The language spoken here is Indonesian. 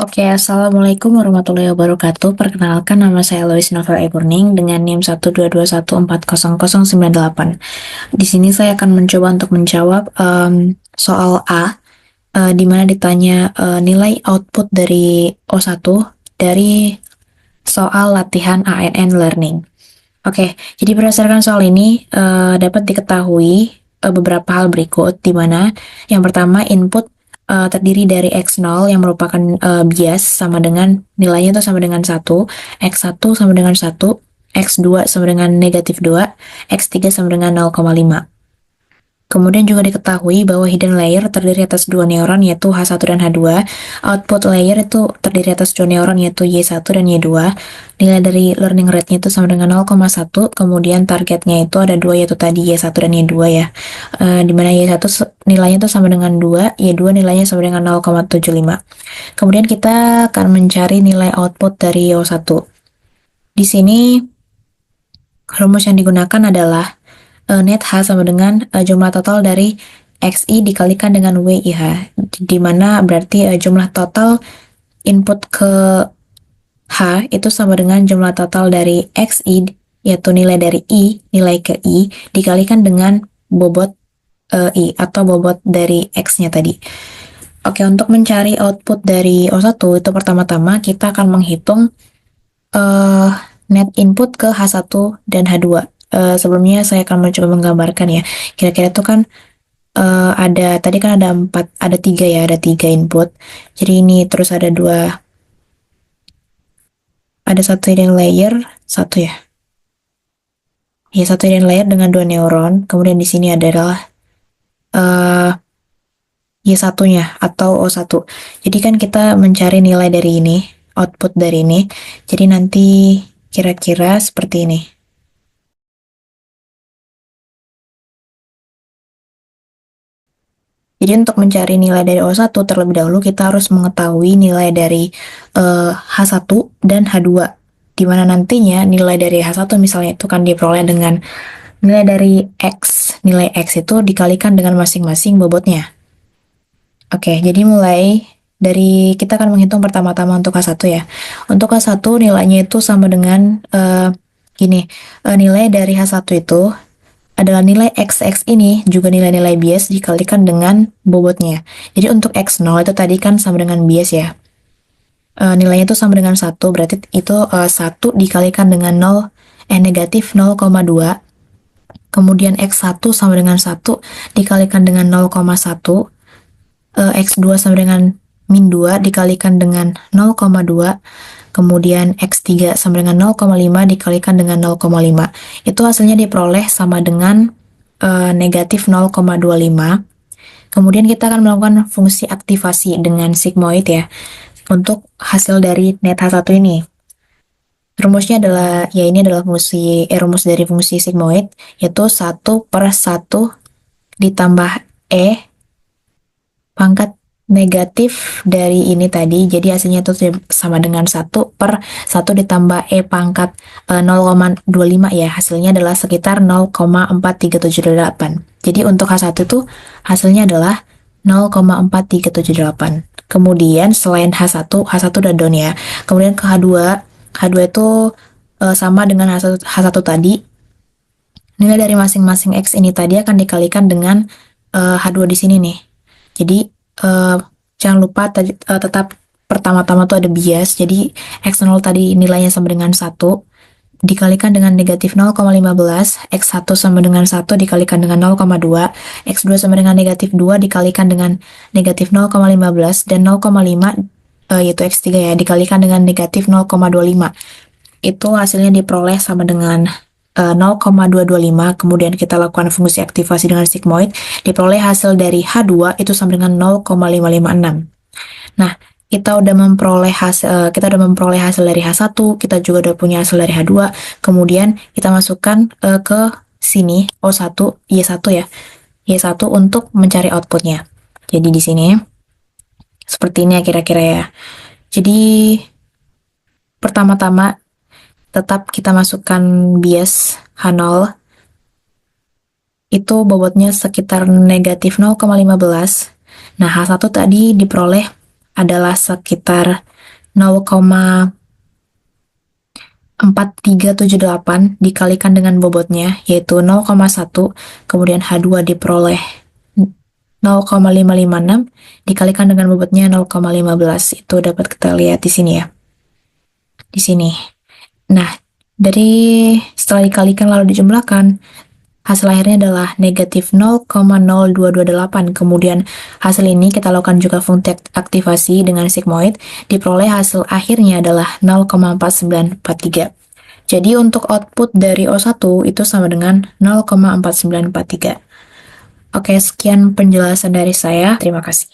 Oke, Assalamualaikum warahmatullahi wabarakatuh. Perkenalkan, nama saya Lois Novel Eburning dengan NIM 122140098. Di sini saya akan mencoba untuk menjawab soal A, di mana ditanya nilai output dari O1 dari soal latihan ANN Learning. Oke, jadi berdasarkan soal ini dapat diketahui beberapa hal berikut, di mana yang pertama input terdiri dari x0 yang merupakan bias sama dengan nilainya itu sama dengan 1, x1 sama dengan 1, x2 sama dengan negatif 2, x3 sama dengan 0,5. Kemudian juga diketahui bahwa hidden layer terdiri atas dua neuron yaitu H1 dan H2. Output layer itu terdiri atas dua neuron yaitu Y1 dan Y2. Nilai dari learning rate-nya itu sama dengan 0,1. Kemudian targetnya itu ada dua yaitu tadi Y1 dan Y2 ya. Dimana Y1 nilainya itu sama dengan 2, Y2 nilainya sama dengan 0,75. Kemudian kita akan mencari nilai output dari O1. Di sini rumus yang digunakan adalah net H sama dengan jumlah total dari XI dikalikan dengan WIH, di mana berarti jumlah total input ke H itu sama dengan jumlah total dari XI, yaitu nilai dari I, nilai ke I, dikalikan dengan bobot I, atau bobot dari X-nya tadi. Oke, untuk mencari output dari O1, itu pertama-tama kita akan menghitung net input ke H1 dan H2. Sebelumnya saya akan mencoba menggambarkan ya. Kira-kira itu kan tadi kan ada tiga input. Jadi ini terus ada satu hidden layer, satu ya. Ya, satu hidden layer dengan dua neuron. Kemudian di sini adalah Y1-nya atau O1. Jadi kan kita mencari nilai dari ini, output dari ini. Jadi nanti kira-kira seperti ini. Jadi untuk mencari nilai dari O1 terlebih dahulu kita harus mengetahui nilai dari H1 dan H2. Di mana nantinya nilai dari H1 misalnya itu kan diperoleh dengan nilai dari X. Nilai X itu dikalikan dengan masing-masing bobotnya. Oke, jadi mulai dari kita akan menghitung pertama-tama untuk H1 ya. Untuk H1 nilainya itu sama dengan nilai dari H1 itu adalah nilai XX ini juga nilai-nilai bias dikalikan dengan bobotnya. Jadi untuk X0 itu tadi kan sama dengan bias ya. Nilainya itu sama dengan 1, berarti itu 1 dikalikan dengan negatif 0,2. Kemudian X1 sama dengan 1 dikalikan dengan 0,1. X2 sama dengan min 2 dikalikan dengan 0,2. Kemudian X3 sama dengan 0,5 dikalikan dengan 0,5. Itu hasilnya diperoleh sama dengan negatif 0,25. Kemudian kita akan melakukan fungsi aktivasi dengan sigmoid ya, untuk hasil dari net H1 ini. Rumusnya adalah, ya ini adalah rumus dari fungsi sigmoid, yaitu 1/1 ditambah E pangkat negatif dari ini tadi, jadi hasilnya itu sama dengan 1/1 ditambah E pangkat 0,25 ya, hasilnya adalah sekitar 0,4378. Jadi untuk H1 itu hasilnya adalah 0,4378. Kemudian selain H1 udah down ya, kemudian ke H2 itu sama dengan H1 tadi, nilai dari masing-masing X ini tadi akan dikalikan dengan H2 di sini nih. Jadi jangan lupa tetap pertama-tama tuh ada bias. Jadi X0 tadi nilainya sama dengan 1 dikalikan dengan negatif 0,15, X1 sama dengan 1 dikalikan dengan 0,2, X2 sama dengan negatif 2 dikalikan dengan negatif 0,15, dan 0,5 yaitu X3 ya dikalikan dengan negatif 0,25. Itu hasilnya diperoleh sama dengan 0,225. Kemudian kita lakukan fungsi aktivasi dengan sigmoid, diperoleh hasil dari H2 itu sama dengan 0,556. Nah, kita udah memperoleh hasil dari H1, kita juga udah punya hasil dari H2. Kemudian kita masukkan ke sini O1, Y1 ya. Y1 untuk mencari outputnya. Jadi di sini seperti ini ya kira-kira ya. Jadi pertama-tama tetap kita masukkan bias H0, itu bobotnya sekitar negatif 0,15. Nah, H1 tadi diperoleh adalah sekitar 0,4378 dikalikan dengan bobotnya, yaitu 0,1, kemudian H2 diperoleh 0,556 dikalikan dengan bobotnya 0,15. Itu dapat kita lihat di sini ya. Di sini. Nah, setelah dikalikan lalu dijumlahkan, hasil akhirnya adalah negatif 0,0228. Kemudian hasil ini kita lakukan juga fungsi aktivasi dengan sigmoid, diperoleh hasil akhirnya adalah 0,4943. Jadi untuk output dari O1 itu sama dengan 0,4943. Oke, sekian penjelasan dari saya. Terima kasih.